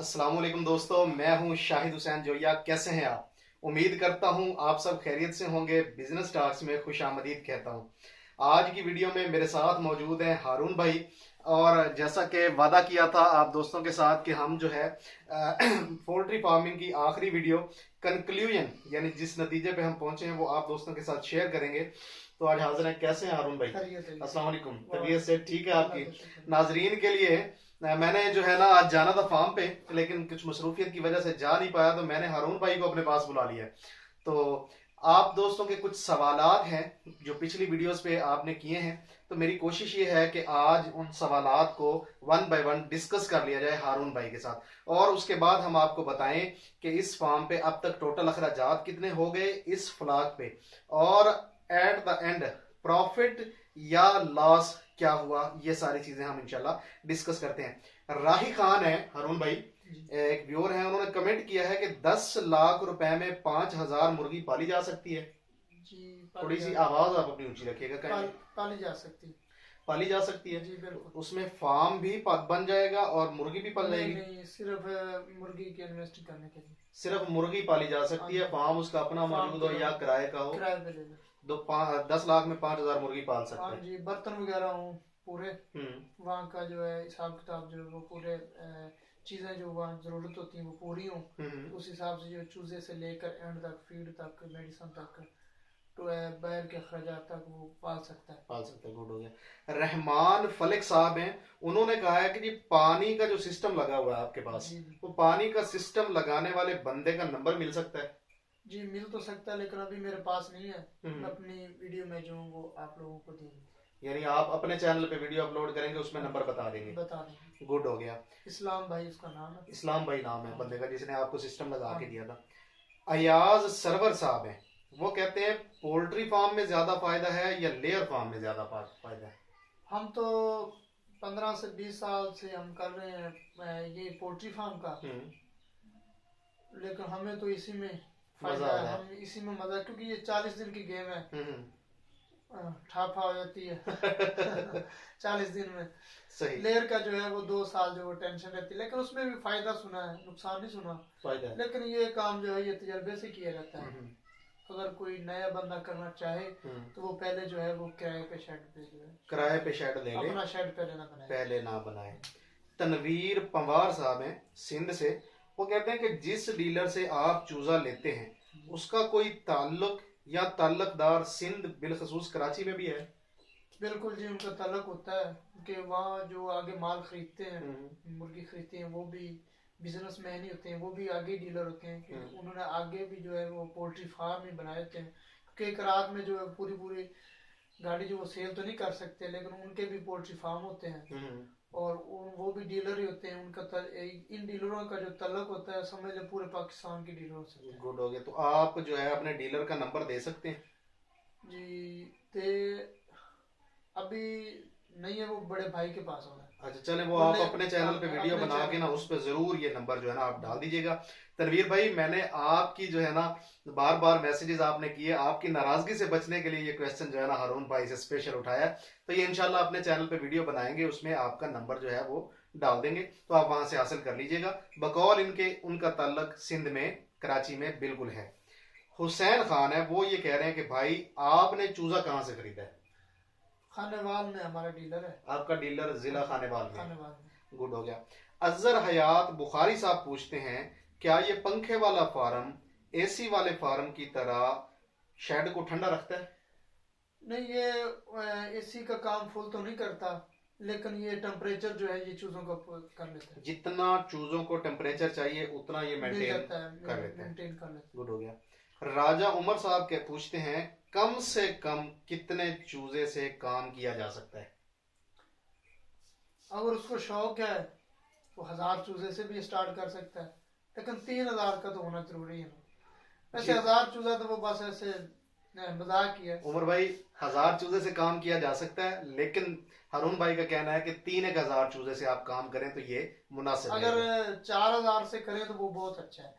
अस्सलाम वालेकुम दोस्तों, मैं हूं शाहिद हुसैन जोया। कैसे हैं आप? उम्मीद करता हूं आप सब खैरियत से होंगे। बिजनेस टॉक्स में खुशामदीद कहता हूं। आज की वीडियो में मेरे साथ मौजूद हैं हारून भाई। और जैसा कि वादा किया था आप दोस्तों के साथ कि हम जो है पोल्ट्री फार्मिंग की आखिरी वीडियो कंक्लूजन यानी जिस नतीजे पे हम पहुंचे हैं वो आप दोस्तों के साथ शेयर करेंगे। तो आज हाजिर हैं। कैसे हैं हारून भाई? अस्सलाम वालेकुम। तबीयत से ठीक है आपकी? नाजरीन के लिए मैंने जो है ना आज जाना था फार्म पे, लेकिन कुछ मसरूफियत की वजह से जा नहीं पाया, तो मैंने हारून भाई को अपने पास बुला लिया। तो आप दोस्तों के कुछ सवालात हैं जो पिछली वीडियोस पे आपने किए हैं, तो मेरी कोशिश ये है कि आज उन सवालात को वन बाय वन डिस्कस कर लिया जाए हारून भाई के साथ, और उसके बाद हम आपको बताएं कि इस फार्म पे अब तक टोटल अखराजात कितने हो गए इस फ्लॉक पे, और एट द एंड प्रॉफिट या लॉस क्या हुआ। ये सारी चीजें हम इंशाल्लाह डिस्कस करते हैं। राही खान है हारून भाई, एक व्यूअर है, उन्होंने कमेंट किया है कि 10 लाख रुपए में 5,000 मुर्गी पाली जा सकती है। जी थोड़ी सी आवाज आप अपनी ऊंची रखिएगा। पाली जा सकती है। पाली जा सकती है जी बिल्कुल। उसमें फार्म भी बन जाएगा और मुर्गी भी पल जाएगी? नहीं, सिर्फ मुर्गी के इन्वेस्ट करने के लिए सिर्फ मुर्गी पाली जा सकती है, फार्म उसका अपना मौजूद हो या किराए का हो। किराए पे ले लो। 10 लाख में 5,000 मुर्गी पाल सकते हाँ हैं। जी, बर्तन वगैरह हो पूरे, हम्म। वहाँ का जो है हिसाब किताब जो है वो पूरे चीज़ें जो वहाँ ज़रूरत होती हैं वो पूरी हों, तो उस हिसाब से जो चूज़े से लेकर एंड तक, फीड तक, मेडिसिन तक, तो बैल के अखराजात तक वो पाल सकता है। गुड हो गया। रहमान फलिक साहब हैं, उन्होंने कहा है कि जी पानी का जो सिस्टम लगा हुआ है आपके पास, जी वो पानी का सिस्टम लगाने वाले बंदे का नंबर मिल सकता है? जी, मिल तो सकता है लेकिन अभी मेरे पास नहीं है। मैं अपनी वीडियो में जो हूँ वो आप लोगों को देंगे, यानी आप अपने चैनल पे वीडियो अपलोड करेंगे, उसमें नंबर बता देंगे। गुड हो गया। इस्लाम भाई उसका नाम है। इस्लाम भाई नाम है बंदे का जिसने आपको सिस्टम लगा के दिया था। अयाज सरवर साहब हैं, वो कहते हैं पोल्ट्री फार्म में ज्यादा फायदा है या लेयर फार्म में ज्यादा फायदा है? हम तो 15 से 20 साल से हम कर रहे हैं ये पोल्ट्री फार्म का, लेकिन हमें तो इसी में फायदा है, हम इसी में मजा, क्योंकि ये 40 दिन की गेम है, ठापा हो जाती है 40 दिन में। सही। लेयर का जो है वो 2 साल जो वो टेंशन रहती है, लेकिन उसमें भी फायदा सुना है, नुकसान नहीं सुना। फायदा है। लेकिन ये काम जो है ये तजर्बे से किया जाता है। अगर कोई नया बंदा करना चाहे तो वो पहले जो है वो किराए पे शेड पे जो है किराए पे शेड ले ले, अपना शेड पहले ना बनाए। तनवीर पंवार साहब हैं सिंध से, वो कहते हैं कि जिस डीलर से आप चूजा लेते हैं उसका कोई ताल्लुक या ताल्लुकदार सिंध बिलखसूस कराची में भी है? बिल्कुल जी, उनका ताल्लुक होता है कि वहाँ जो आगे माल खरीदते हैं, मुर्गी खरीदते हैं, वो भी बिजनेस मैन ही होते हैं, वो भी आगे डीलर होते हैं कि उन्होंने आगे भी जो है वो पोल्ट्री फार्म ही बनाए होते हैं, क्योंकि एक रात में जो है पूरी गाड़ी जो वो सेल तो नहीं कर सकते, लेकिन उनके भी पोल्ट्री फार्म होते हैं और वो भी डीलर ही होते हैं। उनका इन डीलरों का जो तल्लक होता है समझ ले पूरे पाकिस्तान के डीलरों से। गुड हो गया। तो आप जो है अपने डीलर का नंबर दे सकते हैं? जी, ते अभी नहीं है, वो बड़े भाई के पास होगा। अच्छा चले, वो आप अपने चैनल पे वीडियो बना के ना उस पर जरूर ये नंबर जो है ना आप डाल दीजिएगा। तनवीर भाई, मैंने आपकी जो है ना बार बार मैसेजेस आपने किए, आपकी नाराजगी से बचने के लिए ये क्वेश्चन जो है ना हारून भाई से स्पेशल उठाया, तो ये इंशाल्लाह अपने चैनल पे वीडियो बनाएंगे, उसमें आपका नंबर जो है वो डाल देंगे, तो आप वहां से हासिल कर लीजिएगा। बकौल इनके उनका ताल्लुक सिंध में, कराची में बिल्कुल है। हुसैन खान है, वो ये कह रहे हैं कि भाई आपने चूजा कहाँ से खरीदा है? खानेवाल में हमारा डीलर है। आपका डीलर जिला खानेवाल में? खानेवाल में। गुड हो गया। अजहर हयात बुखारी साहब पूछते हैं, क्या ये पंखे वाला फार्म एसी वाले फार्म की तरह शेड को ठंडा रखता है? नहीं, ये एसी का काम फुल तो नहीं करता, लेकिन ये टेम्परेचर जो है ये चूजों का कर लेता है। जितना चूजों को टेम्परेचर चाहिए उतना ये मेंटेन कर लेते हैं। गुड हो गया। राजा उमर साहब के पूछते हैं, कम से कम कितने चूजे से काम किया जा सकता है? अगर उसको शौक है तो 1000 चूजे से भी स्टार्ट कर सकता है, लेकिन 3000 का तो होना जरूरी है। वैसे 1000 चूजा तो वो बस ऐसे मजाक किया। उमर भाई, 1000 चूजे से काम किया जा सकता है, लेकिन हारून भाई का कहना है कि 3000 चूजे से आप काम करें तो ये मुनासिब है। अगर 4000 से करें तो वो बहुत अच्छा है,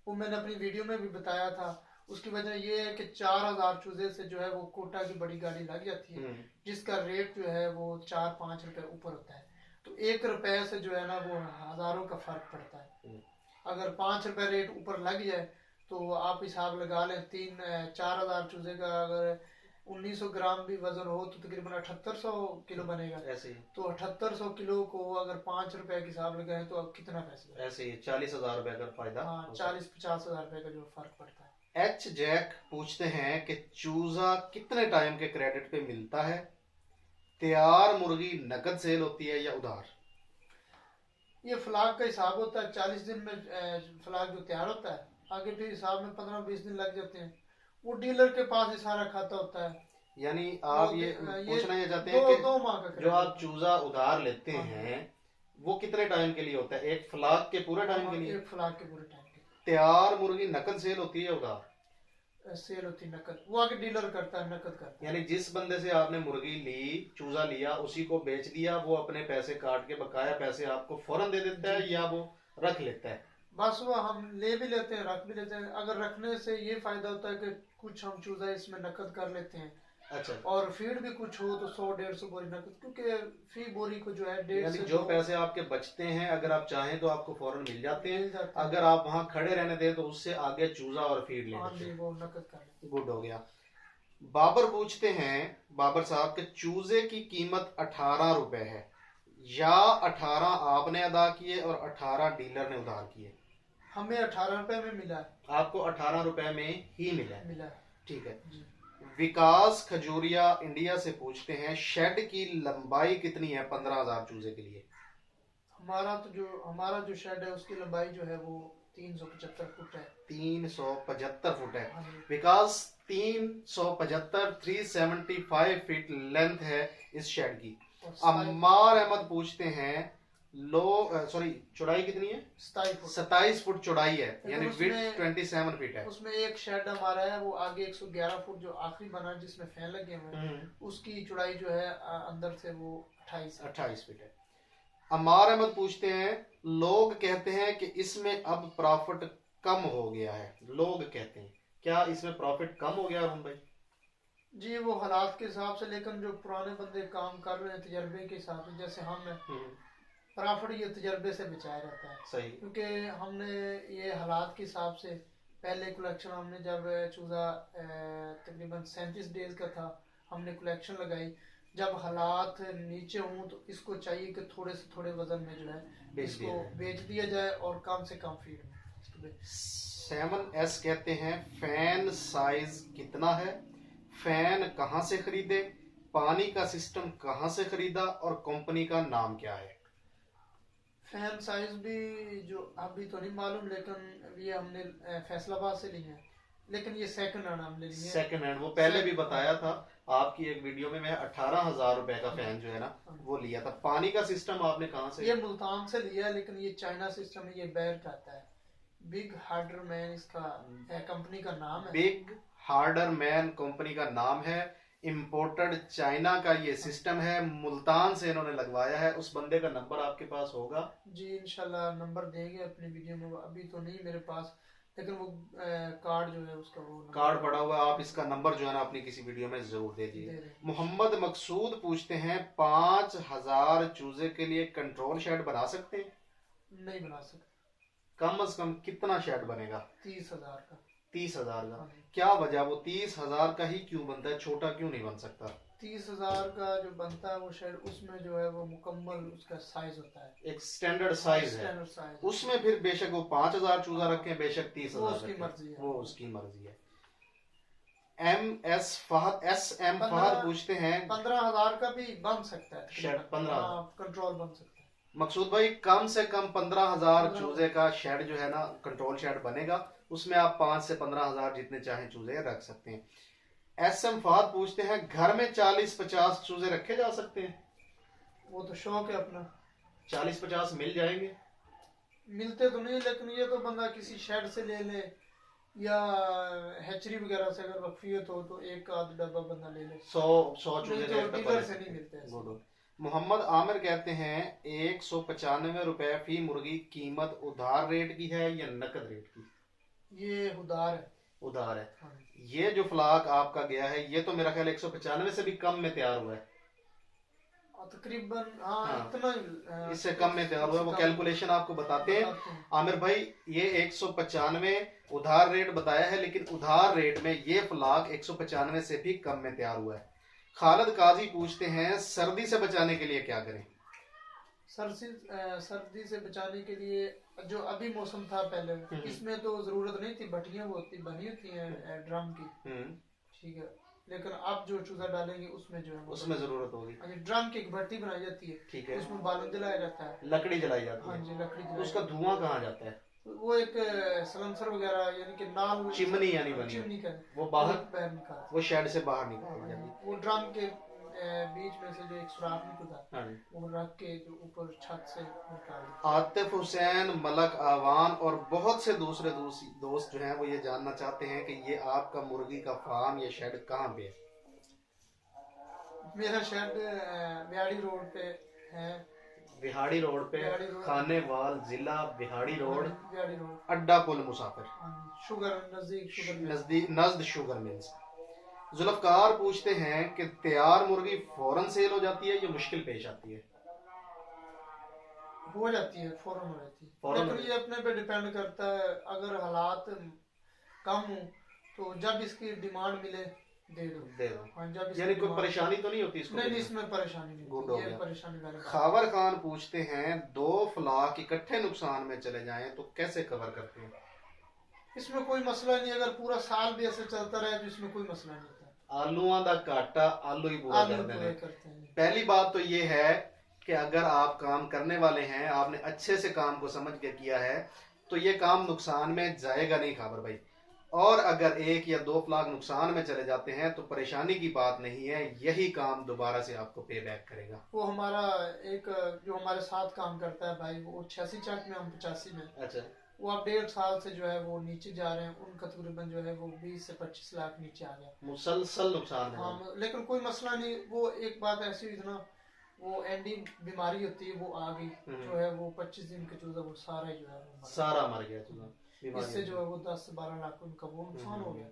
वो मैंने अपनी वीडियो में भी बताया था। उसकी वजह ये है कि 4000 चूजे से जो है वो कोटा की बड़ी गाड़ी लग जाती है, जिसका रेट जो है वो 4-5 रुपए ऊपर होता है। तो 1 रुपए से जो है ना वो हजारों का फर्क पड़ता है। अगर 5 रुपए रेट ऊपर लग जाए तो आप हिसाब लगा लें 3-4 हजार चूजे का अगर 1900 ग्राम भी वजन हो तो तकरीबन 7800 किलो बनेगा। ऐसे ही तो 7800 किलो को अगर 5 रुपए के हिसाब लगाए तो अब कितना पैसा, ऐसे ही 40,000 रुपए का फायदा। हाँ 40-50 हजार रुपए का जो फर्क पड़ता है। एच जैक पूछते हैं कि चूजा कितने टाइम के क्रेडिट पे मिलता है? तैयार मुर्गी नकद सेल होती है या उधार? ये फ्लाग का हिसाब होता है, 40 दिन में फ्लाग जो तैयार होता है, आगे फिर हिसाब में 15-20 दिन लग जाते हैं। वो डीलर के पास ही सारा खाता होता है। यानी आप वो ये ये पूछना ये चाहते दो हैं कि 2 माह का जो credit आप होता है। चूजा उधार लेते हाँ। हैं वो कितने टाइम के लिए होता है? एक फ्लाग के पूरे टाइम के हाँ, लिए? एक फ्लाग के पूरे टाइम के तैयार मुर्गी नकद सेल होती है उधार? सेल होती है नकद, वो आगे डीलर करता है, नकद करता है। यानी जिस बंदे से आपने मुर्गी ली, चूजा लिया, उसी को बेच दिया, वो अपने पैसे काट के बकाया पैसे आपको फौरन दे देता है या वो रख लेता है? बस वो हम ले भी लेते हैं, रख भी लेते हैं। अगर रखने से ये फायदा होता है कि कुछ हम चूजा इसमें नकद कर लेते हैं, अच्छा, और फीड भी कुछ हो तो 100-150 बोरी नकद, क्योंकि फी बोरी को जो है 1.5 यानी से जो 2 पैसे आपके बचते हैं अगर आप चाहें तो आपको फौरन मिल जाते हैं। मिल जाते हैं। अगर आप वहां खड़े रहने दें तो उससे आगे चूजा और फीड ले हाँ लेते जी, हैं। वो नकद कर लेते गुड हो गया। बाबर पूछते हैं, बाबर साहब के चूजे की कीमत 18 रुपए है या 18 आपने अदा किए और 18 डीलर ने उधार किए? हैं। हमें 18 रुपए में मिला है। आपको 18 रुपए में ही मिला है। मिला है ठीक है। जी। विकास खजूरिया इंडिया से पूछते हैं, शेड की लंबाई कितनी है 15,000 चूजे के लिए? हमारा जो शेड है उसकी लंबाई जो है वो 375 फुट है। 375 फुट है। हाँ जी। विकास 375 375 फीट लेंथ है इस शेड की। और साइज अम्मार अहमद पूछते हैं, चौड़ाई कितनी है? 27 फुट। 27 फुट चौड़ाई है, यानी उसमें- विड्थ 27 फीट है। उसमें एक शेड हमारा है वो आगे 111 फुट जो आखिरी बना जिसमें फैन लगे हुए हैं, उसकी चौड़ाई जो है अंदर से वो 28 फीट है। अम्मार अहमद पूछते हैं, लोग कहते हैं कि इसमें अब प्रॉफिट कम हो गया है। लोग कहते हैं, क्या इसमें प्रॉफिट कम हो गया अरुण भाई? जी। वो हालात के हिसाब से, लेकिन जो पुराने बंदे काम कर रहे हैं तजर्बे के हिसाब से, जैसे हम हैं, प्रॉफिट ये तजर्बे से बचाया रहता है। सही। क्योंकि हमने ये हालात के हिसाब से पहले कलेक्शन हमने जब चूजा तकरीबन 37 डेज का था, हमने कलेक्शन लगाई। जब हालात नीचे हों तो इसको चाहिए कि थोड़े से थोड़े वजन में जो है इसको बेच दिया जाए और कम से कम फीड में। 7S कहते हैं, फैन साइज कितना है? फैन कहाँ से खरीदे? पानी का सिस्टम कहाँ से खरीदा और कंपनी का नाम क्या है? फैन साइज भी जो अभी तो नहीं मालूम, लेकिन ये हमने फैसलाबाद से ली है, लेकिन ये सेकंड हैंड हमने ली है। सेकंड हैंड, वो पहले भी बताया था आपकी एक वीडियो में, मैं 18,000 रुपए का फैन जो है ना वो लिया था। पानी का सिस्टम आपने कहाँ से? ये मुल्तान से लिया है, लेकिन ये चाइना सिस्टम है, ये बैर का आता है। बिग हार्डर मैन इसका कंपनी का नाम है। बिग हार्डर मैन कंपनी का नाम है। इम्पोर्टेड चाइना का ये सिस्टम है, मुल्तान से इन्होंने लगवाया है। उस बंदे का नंबर आपके पास होगा? जी इंशाल्लाह नंबर देंगे अपनी वीडियो में, अभी तो नहीं मेरे पास, लेकिन वो कार्ड जो है उसका वो कार्ड पड़ा हुआ है। आप इसका नंबर जो है ना अपनी किसी वीडियो में जरूर दे दीजिए। मोहम्मद मकसूद पूछते हैं, 5,000 चूजे के लिए कंट्रोल शेड बना सकते हैं? नहीं बना सकते। कम से कम कितना शेड बनेगा? 30,000 का। 30,000 का? क्या वजह, वो 30,000 का ही क्यों बनता है, छोटा क्यों नहीं बन सकता? 30,000 का जो बनता है वो शेड, उसमें जो है वो मुकम्मल उसका साइज होता है, एक स्टैंडर्ड साइज है। Standard size. उसमें फिर बेशक वो 5,000 चूजा रखें, बेशक 30,000 वो उसकी मर्जी है। वो उसकी मर्जी है। SM फहद पूछते हैं, 15,000 का भी बन सकता है शेड 15 कंट्रोल बन सकता है। मकसूद भाई, कम से कम 15,000 चूजे का शेड जो है ना कंट्रोल शेड बनेगा। उसमें आप 5 से 15,000 जितने चाहें चूजे रख सकते हैं। SM फहद पूछते हैं, घर में 40-50 चूजे रखे जा सकते हैं? वो तो शौक है अपना। 40-50 मिल जाएंगे? मिलते तो नहीं, लेकिन ये तो बंदा किसी शेड से ले ले या हैचरी वगैरह से अगर वक्फियत हो तो एक आध डब्बा बंदा ले ले। 100 चूजे तो डीलर से नहीं मिलते हैं। मोहम्मद आमिर कहते हैं, 195 रुपए फी मुर्गी कीमत उधार रेट की है या नकद रेट की? ये उधार है। उधार है। हाँ। ये जो फ्लाक आपका गया है ये तो मेरा ख्याल 195 से भी कम में तैयार हुआ है। तकरीबन हाँ हाँ, इतना इससे कम में तैयार हुआ है। वो कैलकुलेशन आपको बताते हैं आमिर भाई। ये 195 उधार रेट बताया है, लेकिन उधार रेट में ये फ्लाग 195 से भी कम में तैयार हुआ है। खालिद काजी पूछते हैं सर्दी से बचाने के लिए क्या करें? सर्दी से बचाने के लिए जो अभी मौसम था पहले, इसमें तो जरूरत नहीं थी, भट्टियां वो बनी होती हैं ड्रम की, ठीक है। लेकिन अब जो चूजा डालेंगे उसमें जो है उसमें जरूरत होगी। ड्रम की एक भट्टी बनाई जाती है, ठीक है, उसमें बालन जलाया जाता है, लकड़ी जलाई जाती है। हाँ जी, लकड़ी तो उसका धुआं कहाँ जाता है? वो एक सलेंसर वगैरह यानी कि नाल चिमनी यानी बनी चिमनी का वो बाहर निकाल, वो शेड से बाहर निकाल जाती। वो ड्रम के बीच में से जो एक सुराख निकलता है, हाँ जी, वो रख के जो ऊपर छत से निकाल। आतिफ हुसैन, मलक आवान और बहुत से दूसरे दोस्त जो हैं वो ये जानना चाहते हैं कि ये आपका मुर्गी का फार्म, ये शेड कहाँ पे है? मेरा शेड बिहाड़ी रोड पे है। बिहाड़ी रोड पे, खानेवाल जिला बिहाड़ी रोड, बिहाड़ी रोड, अड्डा पुल मुसाफिर, शुगर नजदीक नजद शुगर मिल्स। जुल्फकार पूछते हैं कि तैयार मुर्गी फौरन सेल हो जाती है या मुश्किल पेश आती है? हो जाती है, फौरन हो जाती है, लेकिन ये अपने पे डिपेंड करता है। अगर हालात कम हो तो जब इसकी डिमांड मिले दे दो। हाँ, यानी कोई परेशानी तो नहीं होती इसको? नहीं, इसमें परेशानी नहीं, ये परेशानी वाली। खावर खान पूछते हैं 2 फ्लाक इकट्ठे नुकसान में चले जाएं तो कैसे कवर करते हैं? इसमें कोई मसला नहीं, अगर पूरा साल भी ऐसे चलता रहे तो इसमें कोई मसला नहीं होता। आलूआं दा काटा आलू ही पूरा करते हैं। पहली बात तो ये है कि अगर आप काम करने वाले हैं, आपने अच्छे से काम को समझ के किया है, तो ये काम नुकसान में जाएगा नहीं खाबर भाई। और अगर 1 या 2 फ्लाग नुकसान में चले जाते हैं तो परेशानी की बात नहीं है, यही काम दोबारा से आपको पे बैक करेगा। वो हमारा एक जो हमारे साथ काम करता है भाई, वो 86 चक में, हम 85 में। अच्छा। वो अब 1.5 साल से जो है वो नीचे जा रहे हैं, उनका तकरीबन जो है वो 20 से 25 लाख नीचे आ गया, मुसलसल नुकसान है। हाँ, लेकिन कोई मसला नहीं। वो एक बात ऐसी हुई थी ना, वो एंडी बीमारी होती है, वो आ गई, जो है वो 25 दिन के चूजा वो सारा जो है सारा मर गया चूजा। इससे जो है वो 10 से 12 लाख उनका वो नुकसान हो गया।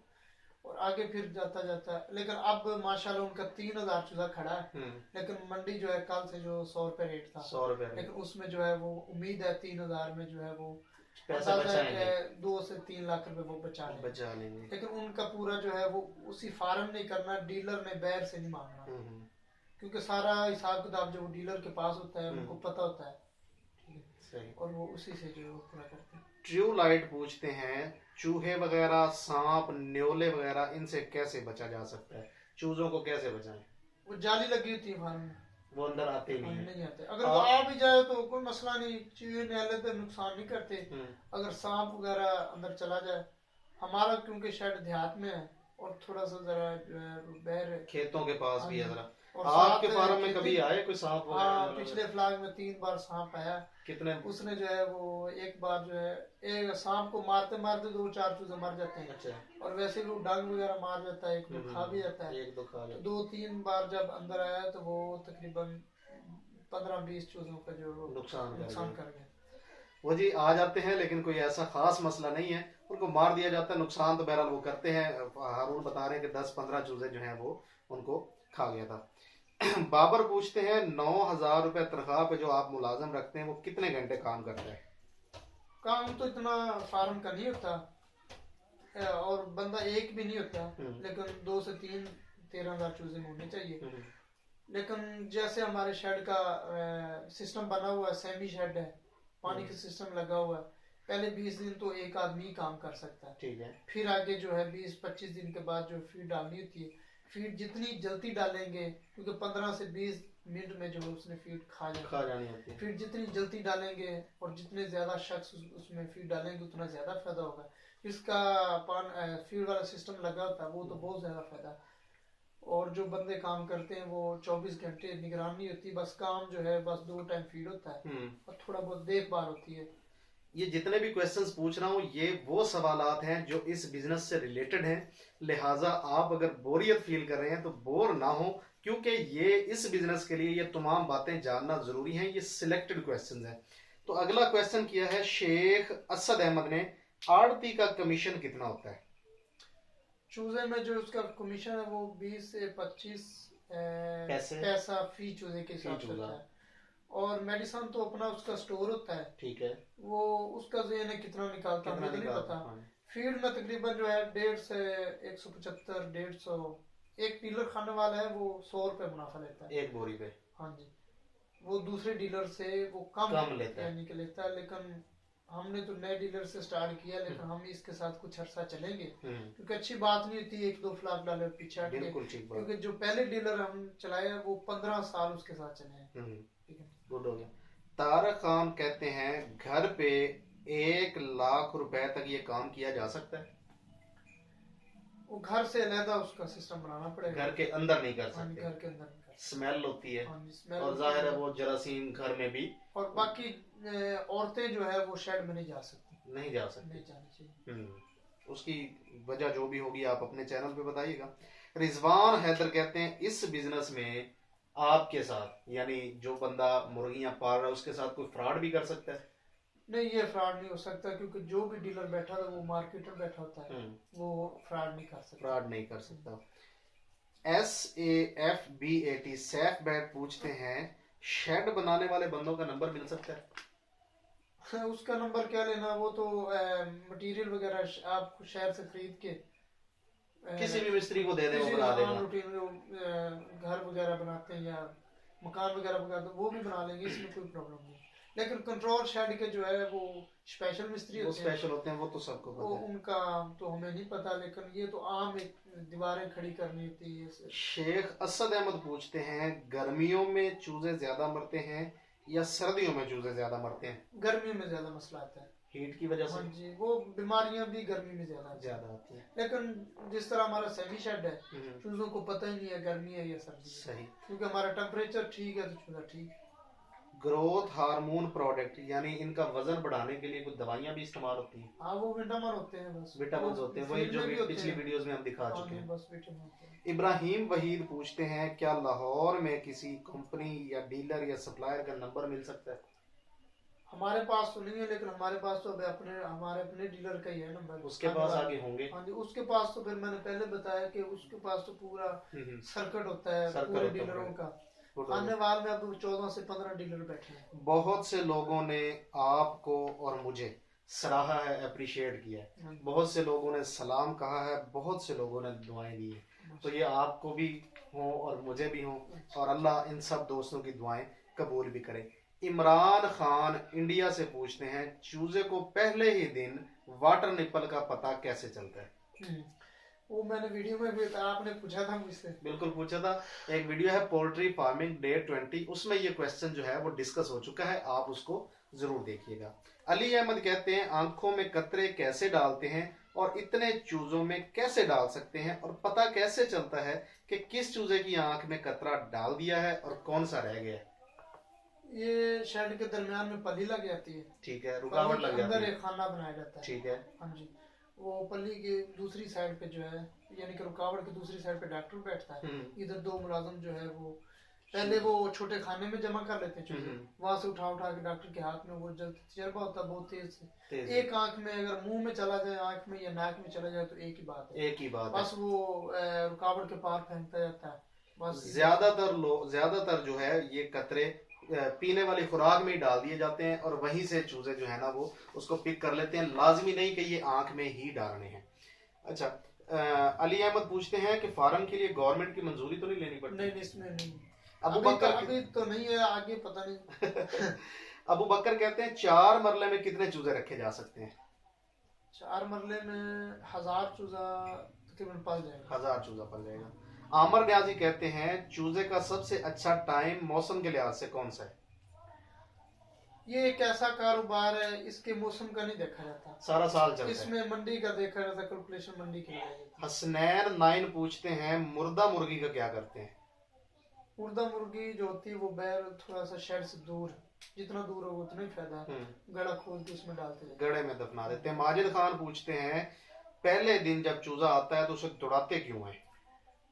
और आगे फिर जाता जाता, लेकिन अब माशाल्लाह उनका 3000 चूजा खड़ा है। लेकिन मंडी जो है कल से जो 100 रुपए रेट था, 100 रुपए, लेकिन उसमें जो है वो उम्मीद है 3000 में जो है वो पैसा बचाएंगे, 2 से 3 लाख रुपए वो बचा लेंगे। लेकिन उनका पूरा जो है वो उसी फार्म नहीं करना, डीलर ने बैर से नहीं मांगना, क्योंकि सारा हिसाब किताब जो डीलर के पास होता है उनको पता होता है, और वो उसी से जो पूरा करते हैं। ट्रू लाइट पूछते हैं चूहे वगैरह, सांप, न्योले वगैरह, इनसे कैसे बचा जा सकता है? चूजों को कैसे बचाएं? वो जाली लगी होती है फार्म में, वो अंदर आते नहीं आते। अगर वो आ भी जाए तो कोई मसला नहीं, चूहे न्याले तो नुकसान नहीं करते। अगर सांप वगैरह अंदर चला जाए, हमारा क्योंकि शेड देहात में है और थोड़ा सा जरा बहर खेतों के पास भी है जरा। और आपके फार्म में कभी आए कोई सांप? हाँ, पिछले फ्लाग में 3 बार सांप आया। कितने? उसने जो है वो एक बार जो है एक सांप को मारते मारते 2-4 चूजे मर जाते हैं। अच्छा। और वैसे वो डंग वगैरह मार जाता है, एक दो खा भी जाता है, 1-2 खा जाता है। 2-3 बार जब अंदर आया तो वो तकरीबन 15-20 चूजों का जो नुकसान कर गया। वो जी आ जाते हैं, लेकिन कोई ऐसा खास मसला नहीं है, उनको मार दिया जाता है। नुकसान तो बहरहाल वो करते हैं। हारून बता रहे हैं कि 10-15 चूजे जो हैं वो उनको खा गया था। बाबर पूछते हैं 9000 रुपए तनख्वाह पे जो आप मुलाजिम रखते हैं वो कितने घंटे काम करता है? काम तो इतना फार्म का नहीं होता, और बंदा एक भी नहीं होता, लेकिन 2 से 3 13,000 चूजे होने चाहिए। लेकिन जैसे हमारे शेड का सिस्टम बना हुआ है, सेमी शेड है, पानी का सिस्टम लगा हुआ है, पहले 20 दिन तो एक आदमी काम कर सकता है, ठीक है। फिर आगे जो है 20-25 दिन के बाद जो फीड डालनी होती है, फीड जितनी जल्दी डालेंगे, क्योंकि 15 से 20 मिनट में जो उसने फीड खा जानी होती है, फीड जितनी जल्दी डालेंगे और जितने ज्यादा शख्स उसमें फीड डालेंगे उतना ज्यादा फायदा होगा। इसका फीड वाला सिस्टम लगा होता है, वो तो बहुत ज्यादा फायदा। और जो बंदे काम करते हैं वो 24 घंटे निगरानी होती है, बस काम जो है बस 2 टाइम फीड होता है और थोड़ा बहुत देखभाल होती है। ये जितने भी क्वेश्चंस पूछ रहा हूँ ये वो सवालात हैं जो इस बिजनेस से रिलेटेड हैं, लिहाजा आप अगर बोरियत फील कर रहे हैं तो बोर ना हो, क्योंकि ये इस बिजनेस के लिए ये तमाम बातें जानना जरूरी हैं। ये सिलेक्टेड क्वेश्चंस हैं। तो अगला क्वेश्चन किया है शेख असद अहमद ने, आड़ती का कमीशन कितना होता है? चूजे में जो उसका कमीशन है वो 20 से 25 पैसा फी चूजे के हिसाब से होता है। और मेडिसिन तो अपना उसका स्टोर होता है, ठीक है, वो उसका जो है कितना निकालता है मुझे नहीं पता। फीड में तकरीबन जो है 150 से 175 150, एक डीलर खाने वाला है वो 100 रुपए मुनाफा लेता है एक बोरी पे। हाँ जी, वो दूसरे डीलर से वो कम लेता है, यानी कि लेता है। लेकिन हमने तो नए डीलर से स्टार्ट किया, लेकिन हम इसके साथ कुछ अरसा चलेंगे, क्योंकि अच्छी बात नहीं होती एक दो फ्लाप डाले पीछे हट गए, क्योंकि जो पहले डीलर हम चलाए वो 15 साल उसके साथ चले हैं। ठीक है, गुड हो गया। तारक खान कहते हैं घर पे 1 लाख रुपए तक ये काम किया जा सकता है? वो घर से अलहदा उसका सिस्टम बनाना पड़ेगा, घर के अंदर नहीं कर सकते, घर के अंदर नहीं कर सकते, स्मेल होती है, स्मेल और जाहिर है वो जरासीम घर में भी, और बाकी औरतें जो है वो शेड में नहीं जा सकती, नहीं जा सकती, नहीं जानी चाहिए। उसकी वजह जो भी होगी आप अपने चैनल पे बताइएगा। रिजवान हैदर कहते हैं इस बिजनेस में आपके साथ, यानी जो बंदा मुर्गियां पाल रहा है उसके साथ कोई फ्रॉड भी कर सकता है? नहीं, ये फ्रॉड नहीं हो सकता, क्योंकि जो भी डीलर बैठा था वो मार्केटर बैठा होता है, वो फ्रॉड नहीं कर सकता, फ्रॉड नहीं कर सकता। SAFBAT सैफ बैट पूछते हैं शेड बनाने वाले बंदों का नंबर मिल सकता है? उसका नंबर क्या लेना, वो तो मटेरियल वगैरह आप शहर से खरीद के किसी भी मिस्त्री को दे दे, वो बना देगा। घर वगैरह बनाते हैं या मकान वगैरह बनाते हैं वो भी बना लेंगे, इसमें कोई प्रॉब्लम नहीं। लेकिन कंट्रोल शेड के जो है वो स्पेशल मिस्त्री होते हैं, वो तो सबको पता है, उनका तो हमें नहीं पता, लेकिन ये तो आम एक दीवारें खड़ी करनी होती है। शेख असद अहमद पूछते हैं गर्मियों में चूजे ज्यादा मरते हैं या सर्दियों में चूजे ज्यादा मरते हैं? गर्मियों में ज्यादा मसला आता है, हीट की वजह से। हाँ जी, वो बीमारियां भी गर्मी में ज्यादा आती है। लेकिन जिस तरह हमारा सेमी शेड है, चूजों को पता ही नहीं है गर्मी है या सर्दी। सही, क्योंकि हमारा टेम्परेचर ठीक है तो चूजा ठीक। ग्रोथ हार्मोन प्रोडक्ट, यानी इनका वजन बढ़ाने के लिए कुछ दवाइयां भी इस्तेमाल होती हैं? हाँ, वो विटामिन होते हैं, बस विटामिन होते हैं, वही जो पिछली वीडियोस में हम दिखा चुके हैं। बस विटामिन होते हैं। इब्राहिम वहीद पूछते हैं क्या लाहौर में किसी कंपनी या डीलर या सप्लायर का नंबर मिल सकता है? हमारे पास तो नहीं है, लेकिन हमारे पास तो हमारे अपने डीलर का ही है नंबर। उसके पास आगे होंगे। हाँ जी, उसके पास तो फिर मैंने पहले बताया कि उसके पास तो पूरा सर्किट होता है पूरे डीलरों का। आने वाले में अब 14 से 15 डीलर बैठे हैं। बहुत से लोगों ने आपको और मुझे सराहा है, अप्रिशिएट किया है, बहुत से लोगों ने सलाम कहा है, बहुत से लोगों ने दुआएं दी है, तो ये आपको भी हो और मुझे भी हो, और अल्लाह इन सब दोस्तों की दुआएं कबूल भी करे। इमरान खान इंडिया से पूछते हैं चूजे को पहले ही दिन वाटर निपल का पता कैसे चलता है? वो मैंने वीडियो में भी आपने पूछा था मुझसे। बिल्कुल पूछा था, एक वीडियो है पोल्ट्री फार्मिंग डे 20, उसमें ये क्वेश्चन जो है वो डिस्कस हो चुका है, आप उसको जरूर देखिएगा। अली अहमद कहते हैं आंखों में कतरे कैसे डालते हैं और इतने चूजों में कैसे डाल सकते हैं, और पता कैसे चलता है कि किस चूजे की आंख में कतरा डाल दिया है और कौन सा रह गया? ये शेड के दरमियान में पल्ली लग जाती है, ठीक है, रुकावट लग जाती है, अंदर एक खाना बनाया जाता है, ठीक है, हाँ जी। वो पल्ली के दूसरी साइड पे जो है, यानी कि रुकावट की दूसरी साइड पे डॉक्टर बैठता है, इधर 2 मुलाजिम जो है वो पहले वो छोटे खाने में जमा कर लेते हैं, वहां से उठा के डॉक्टर के हाथ में, वो जब तजर्बा होता है बहुत तेज से, एक आंख में अगर मुंह में चला जाए, आंख में या नाक में चला जाए तो एक ही बात है, बस वो रुकावट के पार फेंकता जाता है। बस ज्यादातर जो है ये कतरे पीने वाली खुराक में ही डाल दिए जाते हैं, और वहीं से चूजे जो है ना वो उसको पिक कर लेते हैं, लाजमी नहीं कि ये आंख में ही डालने हैं। अच्छा, अली अहमद पूछते हैं कि फार्म के लिए गवर्नमेंट की मंजूरी तो नहीं लेनी पड़ती? नहीं, इसमें नहीं, अबू बकर अभी तो नहीं है, आगे पता नहीं। अबू बकर कहते हैं 4 मरले में कितने चूजे रखे जा सकते हैं? 4 मरले में 1000 चूजा तकरीबन पल जाएगा, 1000 चूजा पल जाएगा। आमर न्याजी कहते हैं चूजे का सबसे अच्छा टाइम मौसम के लिहाज से कौन सा है? ये एक ऐसा कारोबार है, इसके मौसम का नहीं देखा जाता, सारा साल चलता है, इसमें मंडी का देखा जाता, कैलकुलेशन मंडी की। हसनैन 9 पूछते हैं मुर्दा मुर्गी का क्या करते हैं? मुर्दा मुर्गी जो होती है वो बैर थोड़ा सा शेड से दूर, जितना दूर हो उतना ही फायदा है, गड़ा खोल के उसमें डालते हैं, गड़े में दफना देते हैं। माजिद खान पूछते हैं पहले दिन जब चूजा आता है तो उसे दौड़ाते क्यों है?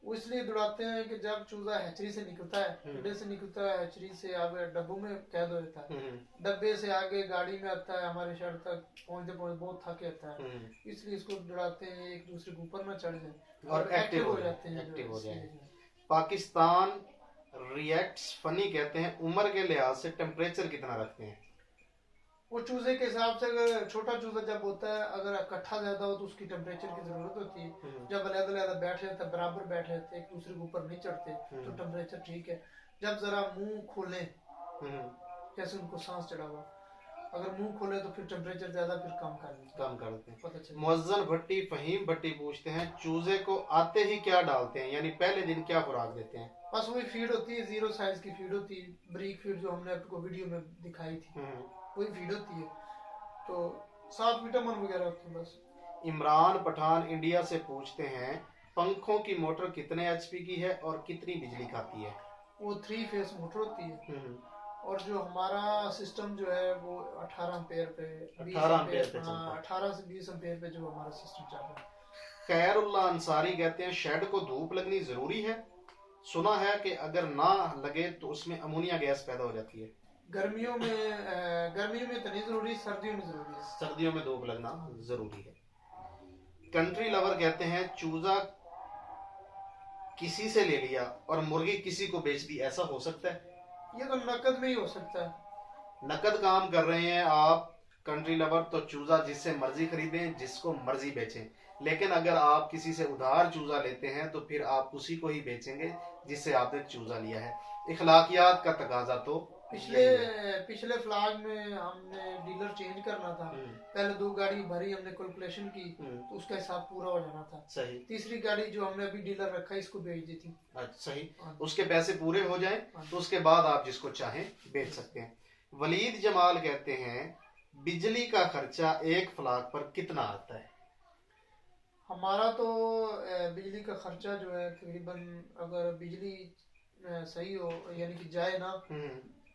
वो इसलिए दौड़ाते हैं कि जब चूजा हैचरी से निकलता है, अड्डे से निकलता है, हैचरी से आगे डब्बों में कैद हो जाता है, डब्बे से आगे गाड़ी में आता है, हमारे शहर तक पहुंचते पहुंचते बहुत थक जाता है, इसलिए इसको दौड़ाते हैं एक दूसरे के ऊपर ना चढ़ जाए और एक्टिव हो जाते हैं। पाकिस्तान रिएक्ट्स फनी कहते हैं, उम्र के लिहाज से टेम्परेचर कितना रखते हैं? वो चूजे के हिसाब से, अगर छोटा चूजा जब होता है, अगर इकट्ठा ज्यादा हो तो उसकी टेम्परेचर की जरूरत होती है। जब अलग अलग बैठ जाते हैं, बराबर बैठ जाते हैं, एक दूसरे के ऊपर नहीं चढ़ते, तो टेम्परेचर ठीक है। जब जरा मुंह खोले, जैसे उनको सांस चढ़ा हुआ, अगर मुंह खोले तो फिर टेम्परेचर ज्यादा, फिर कम कर देते हैं, पता चले। मुअज्जन भट्टी फहीम भट्टी पूछते हैं, चूजे को आते ही क्या डालते हैं, यानी पहले दिन क्या खुराक देते हैं? बस वही फीड होती है, 0 साइज की फीड होती है, ब्रीक फीड जो हमने आपको वीडियो में दिखाई थी, वही फीड होती है। तो साथ विटामिन वगैरह होते हैं बस। इमरान पठान इंडिया से पूछते हैं, पंखों की मोटर कितने एचपी की है और कितनी बिजली खाती है? वो 3 फेस मोटर होती है, और जो हमारा सिस्टम जो है वो 18 एम्पेयर पे, 18 से 20 एम्पेयर पे जो हमारा सिस्टम चल रहा है। खैरुल्लाह अंसारी कहते हैं, शेड को धूप लगनी जरूरी है? सुना है कि अगर ना लगे तो उसमें अमोनिया गैस पैदा हो जाती है। गर्मियों में तो नहीं जरूरी, सर्दियों में जरूरी है। सर्दियों में धूप लगना जरूरी है। कंट्री लवर कहते हैं, चूजा किसी से ले लिया और मुर्गी किसी को बेच दी, ऐसा हो सकता है? ये तो नकद में ही हो सकता है। नकद काम कर रहे हैं आप कंट्री लवर, तो चूजा जिससे मर्जी खरीदें, जिसको मर्जी बेचें। लेकिन अगर आप किसी से उधार चूजा लेते हैं तो फिर आप उसी को ही बेचेंगे जिससे आपने चूजा लिया है। इखलाकियात का तकाजा तो पिछले फ्लैग में हमने डीलर चेंज करना था, पहले 2 गाड़ी भरी, हमने कैलकुलेशन की तो उसका हिसाब पूरा हो जाना था। सही। तीसरी गाड़ी जो हमने अभी डीलर रखा है, इसको बेच दी थी। सही। उसके पैसे पूरे हो जाएं तो उसके बाद आप जिसको चाहें बेच सकते हैं। वलीद जमाल कहते हैं, बिजली का खर्चा एक फ्लैग पर कितना आता है? हमारा तो बिजली का खर्चा जो है तकरीबन, अगर बिजली सही हो यानी कि जाए ना,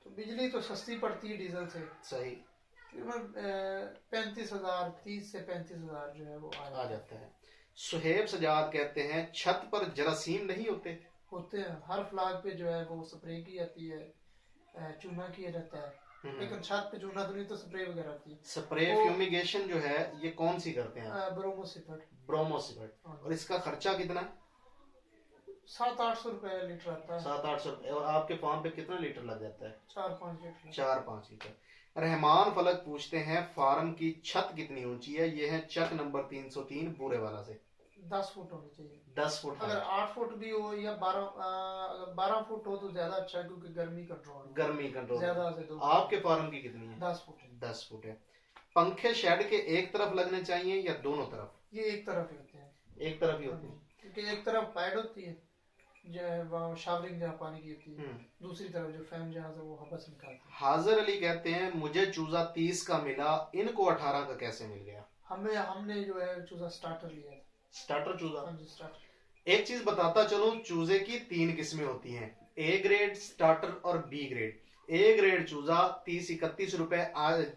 तो बिजली तो सस्ती पड़ती है डीजल से। सही। तकरीबन 35,000, 30 से 35,000 जो है वो आ जाता है। सुहेब सजाद कहते हैं, छत पर जरासीम नहीं होते? होते हैं, हर फ्लैग पे जो है वो स्प्रे की जाती है, चूना किया जाता है, लेकिन छत पे चूना तो नहीं, तो स्प्रे वगैरह होती है। स्प्रे फ्यूमिगेशन जो है ये कौन सी करते हैं? ब्रोमोसिफेट। और इसका खर्चा कितना है? 700-800 रुपए लीटर आता है। 700-800 रुपए। और आपके फार्म पे कितना लीटर लग जाता है? 4-5 लीटर। 4-5 लीटर। रहमान फलक पूछते हैं, फार्म की छत कितनी ऊंची है? ये है चक नंबर 303 बुरे वाला से। 10 फुट होनी चाहिए। 10 फुट। अगर 8 फुट भी हो या 12 फुट हो तो ज्यादा अच्छा है, क्योंकि गर्मी कंट्रोल ज्यादा से दो। आपके फार्म की कितनी है? 10 फुट है। 10 फुट है। पंखे शेड के एक तरफ लगने चाहिए या दोनों तरफ? ये एक तरफ ही होते हैं। एक तरफ ही होते हैं, क्योंकि एक तरफ पैड होती है जो शावरिंग जहाँ पानी की होती है, दूसरी तरफ जो फैन जहाँ से वो हवा से निकालती है। हाजिर अली कहते हैं, मुझे चूजा 30 का मिला, इनको 18 का कैसे मिल गया? हमने जो है चूजा स्टार्टर लिया था। स्टार्टर चूजा? हाँ जी, स्टार्टर। एक चीज बताता चलूं, चूजे की 3 किस्में होती हैं, ए ग्रेड, स्टार्टर और बी ग्रेड। ए ग्रेड चूजा 30-31 रुपए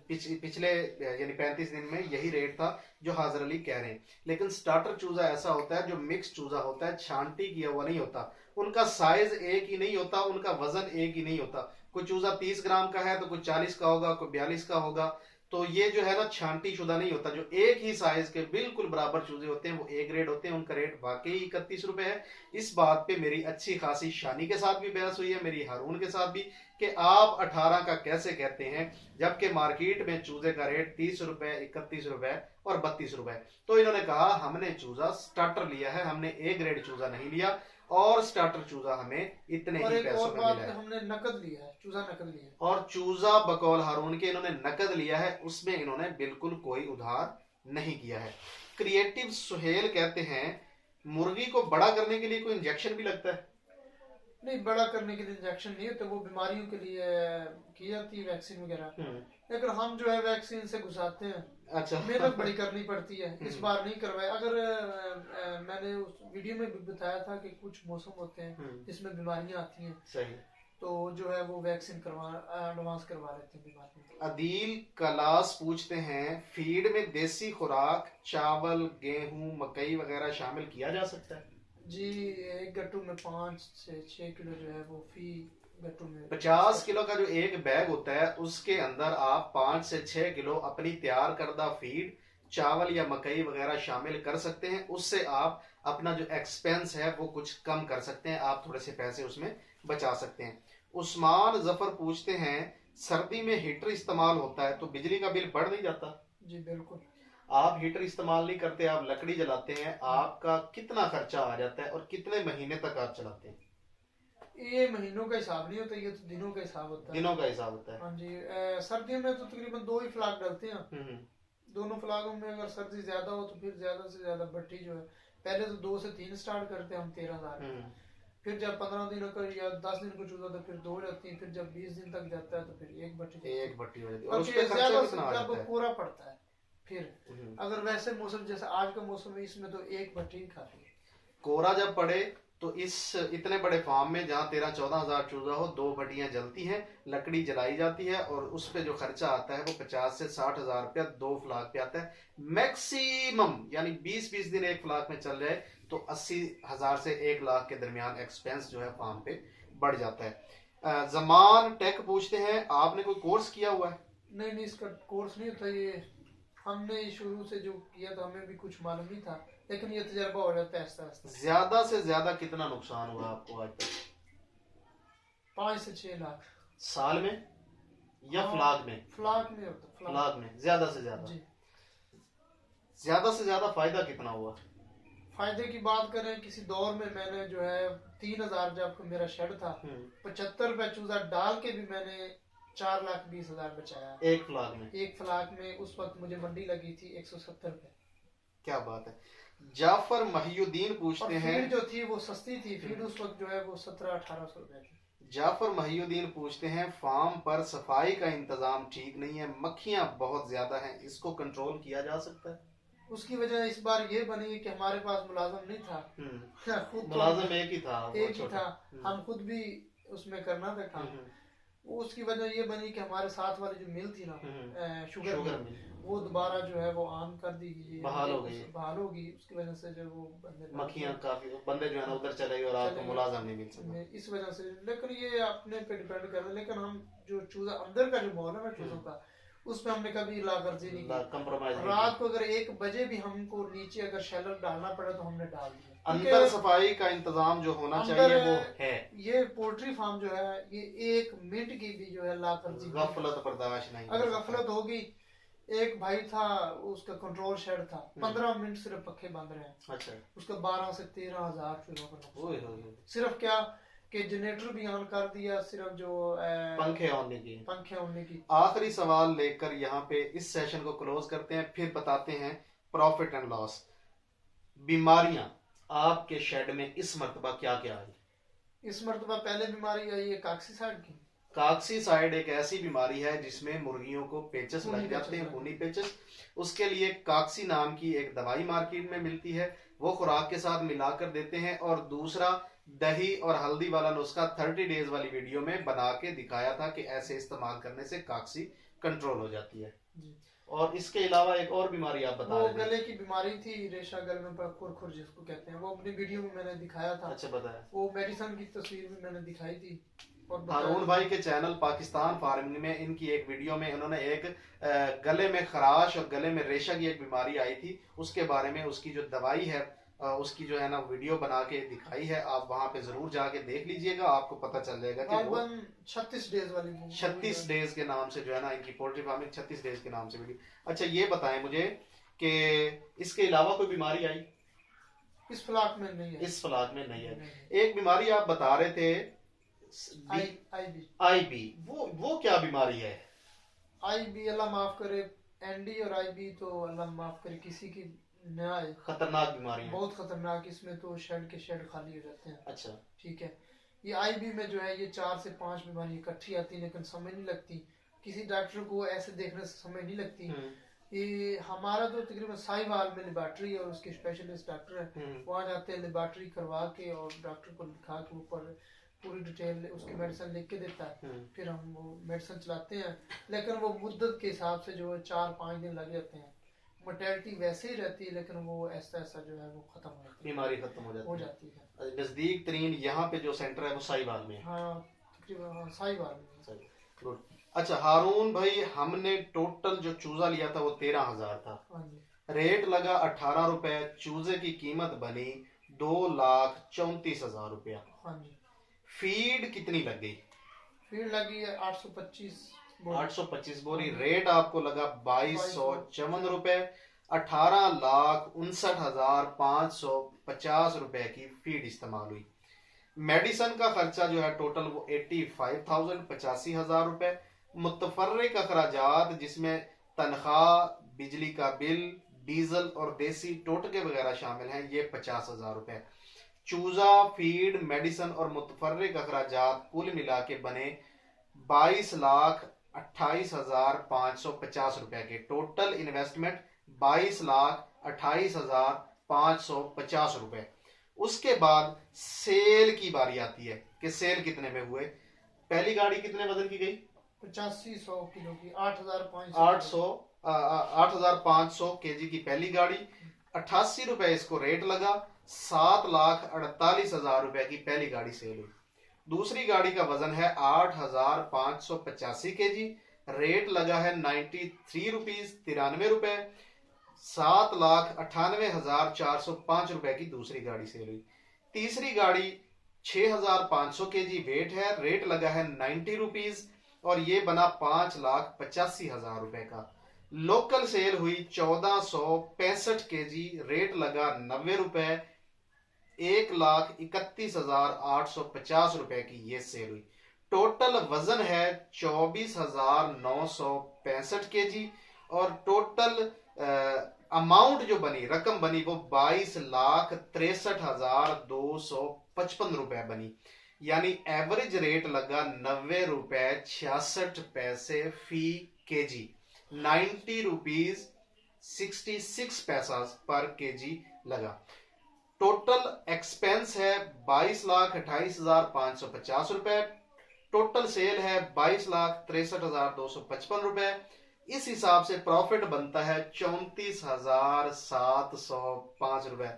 पिछले यानी 35 दिन में यही रेट था जो हाजिर अली कह रहे हैं। लेकिन स्टार्टर चूजा ऐसा होता है जो मिक्स चूजा होता है, छांटी किया हुआ नहीं होता, उनका साइज एक ही नहीं होता, उनका वजन एक ही नहीं होता। कोई चूजा 30 ग्राम का है तो कोई 40 का होगा, कोई 42 का होगा। तो ये जो है ना छांटी शुदा नहीं होता, जो एक ही साइज के बिल्कुल बराबर चूजे होते हैं वो ए ग्रेड होते हैं। उनका रेट वाकई 31 रुपए है। इस बात पे मेरी अच्छी खासी शानी के साथ भी बहस हुई है, मेरी हारून के साथ भी, कि आप 18 का कैसे कहते हैं जबकि मार्केट में चूजे का रेट 30 रुपए, 31 रुपए और 32 रुपए। तो इन्होंने कहा हमने चूजा स्टार्टर लिया है, हमने ए ग्रेड चूजा नहीं लिया, और स्टार्टर चूजा हमें इतने ही पैसों में मिला है। हमने नकद लिया है, चूजा नकद लिया है। और चूजा बकौल हारून के इन्होंने नकद लिया है, उसमें इन्होंने बिल्कुल कोई उधार नहीं किया है। क्रिएटिव सुहेल कहते हैं, मुर्गी को बड़ा करने के लिए कोई इंजेक्शन भी लगता है? नहीं, बड़ा करने के लिए इंजेक्शन नहीं होता, वो बीमारियों के लिए की जाती है वैक्सीन वगैरह। लेकिन हम जो है वैक्सीन से घुसाते हैं। अच्छा। मेहनत बड़ी करनी पड़ती है, इस बार नहीं करवाया। अगर मैंने उस वीडियो में भी बताया था कि कुछ मौसम होते हैं जिसमें बीमारियां आती हैं। सही। तो जो है वो वैक्सीन एडवांस करवा लेते हैं बीमारी। अदील कलास पूछते हैं, फीड में देसी खुराक चावल, गेहूं, मकई वगैरह शामिल किया जा सकता है? जी, एक गट्टू में 5 से 6 किलो जो है वो फी गट्टू में। 50 किलो का जो एक बैग होता है उसके अंदर आप 5 से 6 किलो अपनी तैयार करदा फीड चावल या मकई वगैरह शामिल कर सकते हैं। उससे आप अपना जो एक्सपेंस है वो कुछ कम कर सकते हैं, आप थोड़े से पैसे उसमें बचा सकते हैं। उस्मान जफर पूछते हैं, सर्दी में हीटर इस्तेमाल होता है तो बिजली का बिल बढ़ नहीं जाता? जी बिल्कुल। आप हीटर इस्तेमाल नहीं करते, आप लकड़ी जलाते हैं, आपका कितना खर्चा आ जाता है और कितने महीने तक आप चलाते हैं? ये महीनों का हिसाब नहीं होता, ये तो दिनों का हिसाब होता है। दिनों का हिसाब होता है। हाँ जी। सर्दियों में तो तकरीबन 2 ही फ्लाग डलते हैं। हम्म। दोनों फ्लागों में अगर सर्दी ज्यादा हो तो फिर ज्यादा से ज्यादा भट्टी जो है, पहले तो 2 से 3 स्टार्ट करते हैं हम 13,000। फिर जब 15 दिनों का या 10 दिन को चूजा तो फिर 2 जाती है। फिर जब 20 दिन तक जाता है तो फिर एक भट्टी एक भट्टी हो जाती है। और उस बाकी पे खर्चा ज्यादा कितना आ जब जाता है? पूरा पड़ता है। फिर अगर वैसे मौसम जैसे आज का मौसम है, इसमें तो एक भट्टी ही काफी है। कोहरा जब पड़े तो इस इतने बड़े फार्म में जहाँ 13-14 हजार चूजा हो, 2 भट्टियां जलती हैं, लकड़ी जलाई जाती है और उस पे जो खर्चा आता है वो 50 से 60 हजार रुपया 2 फ्लाग पे आता है मैक्सिमम। यानी 20-20 दिन एक फ्लाग में चल जाए तो 80 हजार से 1 लाख के दरमियान एक्सपेंस जो है फार्म पे बढ़ जाता है। जमान टेक पूछते हैं, आपने कोई कोर्स किया हुआ है? नहीं नहीं, इसका कोर्स नहीं होता ये। हमने शुरू से जो किया था हमें भी कुछ मालूम नहीं था, लेकिन ये तजर्बा हो जाता है आस्ता आस्ता। ज्यादा से ज्यादा कितना नुकसान हुआ आपको आज तक? 5 से 6 लाख साल में या हाँ, फ्लाग में? फ्लाग में होता। फ्लाग में ज्यादा से ज्यादा। जी। ज्यादा से ज्यादा फायदा कितना हुआ? फायदे की बात करें, किसी दौर में मैंने जो है 3,000 जब मेरा शेड था, 75 रुपए चूजा डाल के भी मैंने 4,20,000 बचाया एक फ्लाग में। एक फ्लाग में। उस वक्त मुझे मंडी लगी थी 170 रुपए। क्या बात है। जाफर महियुद्दीन पूछते हैं, फीड जो थी वो सस्ती थी, फीड उस वक्त जो है वो 1700-1800 रुपए थी। जाफर महियुद्दीन पूछते हैं, फार्म पर सफाई का इंतजाम ठीक नहीं है, मक्खियां बहुत ज्यादा हैं, इसको कंट्रोल किया जा सकता है? उसकी वजह इस बार ये बनी कि हमारे पास मुलाजम नहीं था। खुद तो मुलाजिम एक ही था, वो एक ही छोटा। था, हम खुद भी उसमें करना था काम। वो उसकी वजह ये बनी कि हमारे साथ वाली जो मिल थी ना, शुगर मिल, वो दोबारा जो है वो ऑन कर दी गई, बहाल हो गई। बहाल होगी। उसकी वजह से जो वो बंदे मक्खियां काफी, बंदे जो है ना उधर चले गए और आपको मुलाजिम नहीं मिल सका इस वजह से। लेकिन ये अपने पे डिपेंड कर रहा है। लेकिन हम जो चूजा अंदर का जो माहौल है ना चूजों का, उसमें हमने कभी लागर्जी नहीं की, कंप्रोमाइज। रात को अगर 1 बजे भी हमको नीचे अगर शेलर डालना पड़ा तो हमने डाल दिया। अंदर सफाई का इंतजाम जो होना चाहिए वो है। ये पोल्ट्री फार्म जो है ये 1 मिनट की भी जो है लागर्जी, गफलत बर्दाश्त नहीं। अगर गफलत होगी, एक भाई था उसका कंट्रोल शेड था, 15 मिनट सिर्फ पखे बंद रहे हैं। अच्छा। उसका 12 से 13 हजार चूहों का नुकसान। सिर्फ क्या कि जनरेटर भी ऑन कर दिया, सिर्फ जो पंखे होने की। आखिरी सवाल लेकर यहाँ पे इस सेशन को क्लोज करते हैं, फिर बताते हैं प्रॉफिट एंड लॉस। बीमारियां आपके शेड में इस मर्तबा क्या क्या आई? इस मर्तबा पहले बीमारी आई है काक्सीसाइड की। काक्सीसाइड एक ऐसी बीमारी है जिसमें मुर्गियों को पेचस लग जाते हैं, खूनी पेचस। उसके लिए काक्सी नाम की एक दवाई मार्केट में मिलती है, वो खुराक के साथ मिलाकर देते हैं। और दूसरा, दही और हल्दी वाला नुस्खा 30 डेज वाली वीडियो में बना के दिखाया था कि ऐसे इस्तेमाल करने से काक्सी कंट्रोल हो जाती है। और इसके अलावा एक और बीमारी आप बता रहे थे। गले की बीमारी थी, रेशा गल में खुर जिसको कहते हैं, वो अपनी वीडियो में मैंने दिखाया था। अच्छा, बताया। वो मेडिसिन की तस्वीर भी मैंने दिखाई थी। हारून भाई के चैनल पाकिस्तान फार्मिंग में इनकी एक वीडियो में उन्होंने एक गले में खराश और गले में रेशा की एक बीमारी आई थी, उसके बारे में उसकी जो दवाई है उसकी जो है ना वीडियो बना के दिखाई है। आप वहां पे जरूर जाके देख लीजिएगा, आपको पता चल जाएगा कि वो 36 डेज वाली 36 डेज के नाम से जो है ना इनकी पोल्ट्री फार्मिंग 36 डेज के नाम से वीडियो। अच्छा, ये बताएं मुझे कि इसके अलावा कोई बीमारी आई? इस फ्लाक में नहीं है। इस फ्लाक में नहीं है। एक बीमारी आप बता रहे थे, आईबी। वो क्या बीमारी है? आईबी अल्लाह माफ करे, एनडी और आईबी तो अल्लाह माफ करे किसी की न आए। खतरनाक बीमारी है, बहुत खतरनाक। इसमें तो शेड के शेड खाली हो जाते हैं। अच्छा, ठीक है। ये आईबी में जो है ये 4 से 5 बीमारी इकट्ठी आती है, लेकिन समझ नहीं लगती। किसी डॉक्टर को ऐसे देखने से समझ नहीं लगती। ये हमारा तो तकरीबन साहिवाल में लेबॉर्ट्री है और उसके स्पेशलिस्ट डॉक्टर है, वहाँ जाते हैं, लेबॉर्ट्री करवा के और डॉक्टर को लिखा के ऊपर पूरी डिटेल उसकी मेडिसिन लिख के देता है। फिर हम वो मेडिसिन चलाते हैं, लेकिन वो मुद्दत के हिसाब से जो है 4-5 दिन लग जाते हैं। मोर्टेलिटी वैसे ही रहती है, लेकिन वो ऐसा ऐसा जो है वो खत्म हो जाती है, बीमारी खत्म हो जाती है। नजदीक तरीन यहाँ पे जो सेंटर है वो साहिवाल में है। हाँ, तकरीबन साहिवाल में। गुड। अच्छा हारून भाई, हमने टोटल जो चूजा लिया था वो 13,000 था। रेट लगा 18 रुपए, चूजे की कीमत बनी 2,34,000 रुपया। हाँ जी। फीड कितनी लग गई? फीड लगी है 825 बोरी। 825 बोरी। हाँ। रेट आपको लगा 2254 रुपए। 18,69,550 रुपए की फीड इस्तेमाल हुई। मेडिसन का खर्चा जो है टोटल वो 85,000 85,000 रुपए। मुतफर्रिक अखराजात जिसमें तनख्वाह, बिजली का बिल, डीजल और देसी टोटके वगैरह शामिल हैं, ये 50,000 रुपए। चूजा, फीड, मेडिसन और मुतफर्रिक अखराजात कुल मिला के बने 22,28,550 रुपए के। टोटल इन्वेस्टमेंट 22,28,550 रुपए। उसके बाद सेल की बारी आती है कि सेल कितने में हुए। पहली गाड़ी कितने वजन की गई? 8500 किलो की, 8,500 केजी की पहली गाड़ी। 88 रुपए इसको रेट लगा। 7,48,000 रुपए की पहली गाड़ी सेल हुई। दूसरी गाड़ी का वजन है 8,585 केजी। रेट लगा है 93 रुपीज 93 रुपए। 7,98,405 रुपए की दूसरी गाड़ी सेल हुई। तीसरी गाड़ी 6,500 केजी वेट है। रेट लगा है 90 रुपीज और ये बना 5,85,000 रुपए का। लोकल सेल हुई 1465 केजी। रेट लगा 90 रुपए। 1,31,850 रुपए की ये सेल हुई। टोटल वजन है 24,965 केजी और टोटल अमाउंट जो बनी, रकम बनी, वो 22,63,255 रुपए बनी। यानी एवरेज रेट लगा 90 रुपए 66 पैसे फी केजी। 90 रुपीज 66 पैसा पर केजी लगा। टोटल एक्सपेंस है 22,28,550 रुपए। टोटल सेल है 22,63,255 रुपए। इस हिसाब से प्रॉफिट बनता है 34,705 रुपए।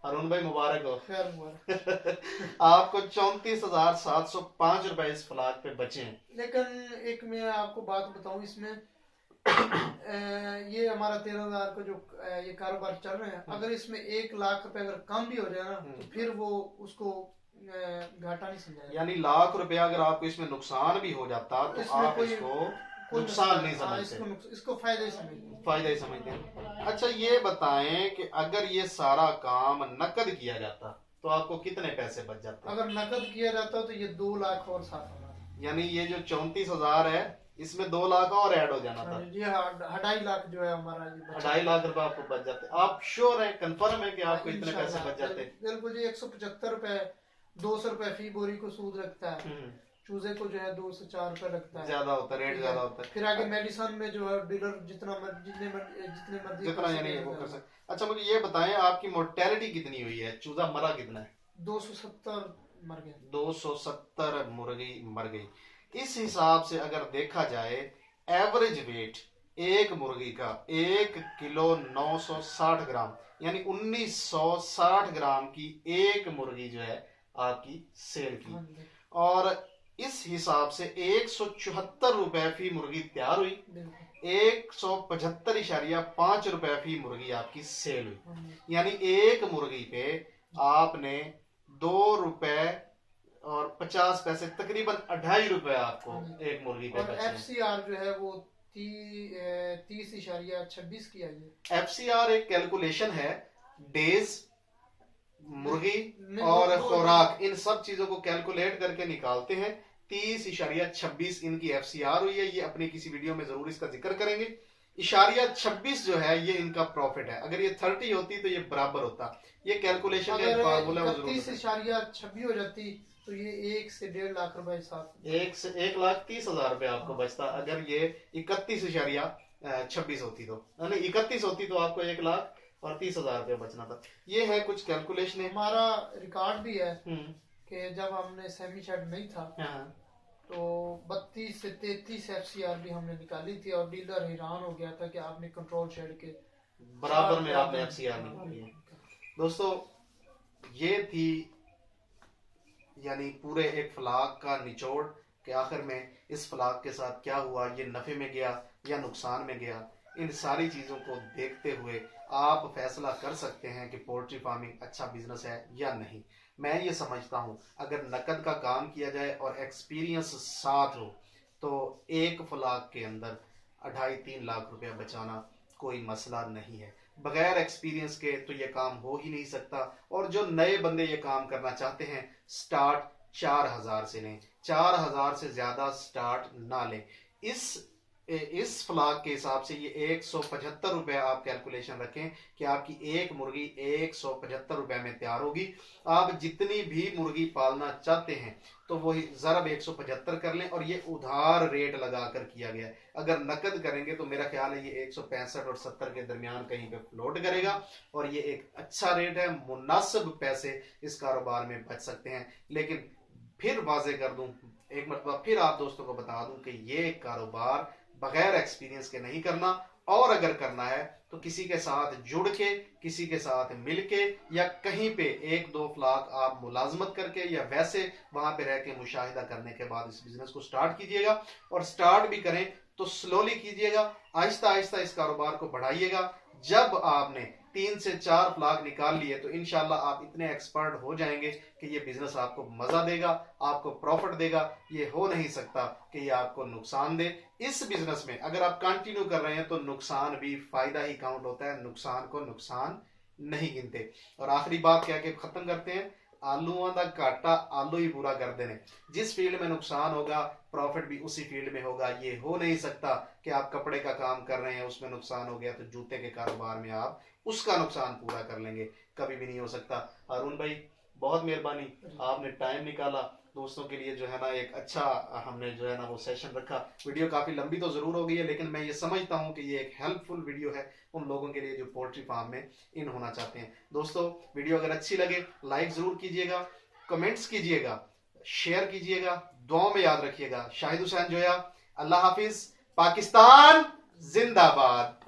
अरुण भाई मुबारक हो। खैर मुबारक। आपको 34,705 रुपए इस फ्लैग पे बचे हैं। लेकिन एक मैं आपको बात बताऊं इसमें ये हमारा 13,000 का जो ये कारोबार चल रहे हैं, अगर इसमें 1 लाख रुपए अगर कम भी हो जाए ना तो फिर वो उसको घाटा नहीं समझा। यानी लाख रुपया अगर आपको इसमें नुकसान भी हो जाता तो आप इसको नुकसान नहीं समझते, इसको फायदा ही समझते, फायदा ही समझते हैं। अच्छा ये बताएं कि अगर ये सारा काम नकद किया जाता तो आपको कितने पैसे बच जाते? अगर नकद किया जाता तो ये 2 लाख और 7,000, यानी ये जो 34,000 है इसमें 2 लाख और ऐड हो जाना था। ये 2.5 लाख जो है हमारा, 2.5 लाख रुपए आपको बच जाते। आप श्योर है, कंफर्म है कि आपको इतने पैसे बच जाते? बिल्कुल जी। 175 रुपए, 200 रुपए फी बोरी को सूद लगता है। चूजे को जो है 2 से 4 रुपए लगता है, ज्यादा होता है, रेट ज्यादा होता है। फिर आगे मेडिसन में जो है डीलर जितनी मर्जी वो कर सकते। अच्छा मुझे ये बताएं आपकी मोर्टेलिटी कितनी हुई है? चूजा मरा कितना है? 270 मर गए। 270 मुर्गी मर गई। इस हिसाब से अगर देखा जाए एवरेज वेट एक मुर्गी का 1 किलो 960 ग्राम यानी 1960 ग्राम की एक मुर्गी जो है आपकी सेल की। और इस हिसाब से 174 रुपए फी मुर्गी तैयार हुई। 175.5 रुपए फी मुर्गी आपकी सेल हुई। यानी एक मुर्गी पे आपने 2 रुपए और 50 पैसे, तकरीबन 2.5 रुपए आपको एक मुर्गी पे बचे। FCR जो है वो 30.26 की आई है। FCR एक कैलकुलेशन है, डेज, मुर्गी और खुराक, इन सब चीजों को कैलकुलेट करके निकालते हैं। 30.26 इनकी FCR हुई है। ये अपनी किसी वीडियो में जरूर इसका जिक्र करेंगे। 26 जो है ये इनका प्रॉफिट है। अगर ये 30 होती तो ये बराबर होता। ये कैलकुलेशन का फार्मूला वो जरूर 30.26 हो जाती तो ये 1 से 1.5 लाख रुपए हिसाब, 1,30,000 रुपए आपको बचता। अगर ये 31.26 होती तो, 31 होती तो आपको 1,30,000 रुपए बचना था। ये है कुछ कैलकुलेशन। हमारा रिकॉर्ड भी है कि जब हमने सेमी शेड नहीं था तो 32 से 33 FCR भी हमने निकाली थी और डीलर हैरान हो गया था कि आपने कंट्रोल शेड के बराबर में आपने FCR निकाली है। दोस्तों ये थी यानी पूरे एक फ्लाग का निचोड़ कि आखिर में इस फ्लाग के साथ क्या हुआ, ये नफे में गया या नुकसान में गया। इन सारी चीज़ों को देखते हुए आप फैसला कर सकते हैं कि पोल्ट्री फार्मिंग अच्छा बिजनेस है या नहीं। मैं ये समझता हूँ अगर नकद का काम किया जाए और एक्सपीरियंस साथ हो तो एक फ्लाक के अंदर 2.5-3 लाख रुपया बचाना कोई मसला नहीं है। बगैर एक्सपीरियंस के तो ये काम हो ही नहीं सकता। और जो नए बंदे ये काम करना चाहते हैं, स्टार्ट 4,000 से लें, 4,000 से ज्यादा स्टार्ट ना लें। इस फ्लाक के हिसाब से ये 175 रुपए आप कैलकुलेशन रखें कि आपकी एक मुर्गी 175 रुपए में तैयार होगी। आप जितनी भी मुर्गी पालना चाहते हैं तो वही ज़रब 175 कर लें, और ये उधार रेट लगाकर किया गया है। अगर नकद करेंगे तो मेरा ख्याल है ये 165 और 70 के दरमियान कहीं पे फ्लोट करेगा, और ये एक अच्छा रेट है, मुनासिब पैसे इस कारोबार में बच सकते हैं। लेकिन फिर वाजे कर दूं, एक मरतबा फिर आप दोस्तों को बता दूं कि ये कारोबार बगैर एक्सपीरियंस के नहीं करना, और अगर करना है तो किसी के साथ जुड़ के, किसी के साथ मिलके, या कहीं पे 1-2 फ्लाक आप मुलाजमत करके या वैसे वहां पे रह के मुशाहिदा करने के बाद इस बिजनेस को स्टार्ट कीजिएगा। और स्टार्ट भी करें तो स्लोली कीजिएगा, आहिस्ता आहिस्ता इस कारोबार को बढ़ाइएगा। जब आपने 3 से 4 फ्लाक निकाल लिए तो इंशाल्लाह आप इतने एक्सपर्ट हो जाएंगे कि ये बिजनेस आपको मजा देगा, आपको प्रॉफिट देगा। ये हो नहीं सकता कि ये आपको नुकसान दे। इस बिजनेस में अगर आप कंटिन्यू कर रहे हैं तो नुकसान भी फायदा ही काउंट होता है, नुकसान को नुकसान नहीं गिनते। और आखिरी बात कह के खत्म करते हैं, आलूओं का घाटा आलू ही पूरा कर देने। जिस फील्ड में नुकसान होगा प्रॉफिट भी उसी फील्ड में होगा। ये हो नहीं सकता कि आप कपड़े का काम कर रहे हैं उसमें नुकसान हो गया तो जूते के कारोबार में आप उसका नुकसान पूरा कर लेंगे, कभी भी नहीं हो सकता। हारून भाई बहुत मेहरबानी, आपने टाइम निकाला दोस्तों के लिए, जो है ना एक अच्छा हमने जो है ना वो सेशन रखा। वीडियो काफी लंबी तो जरूर हो गई है, लेकिन मैं ये समझता हूँ कि ये एक हेल्पफुल वीडियो है उन लोगों के लिए जो पोल्ट्री फार्म में इन होना चाहते हैं। दोस्तों वीडियो अगर अच्छी लगे लाइक जरूर कीजिएगा, कमेंट्स कीजिएगा, शेयर कीजिएगा, दुआओं में याद रखिएगा। शाहिद हुसैन जोया, अल्लाह हाफिज, पाकिस्तान जिंदाबाद।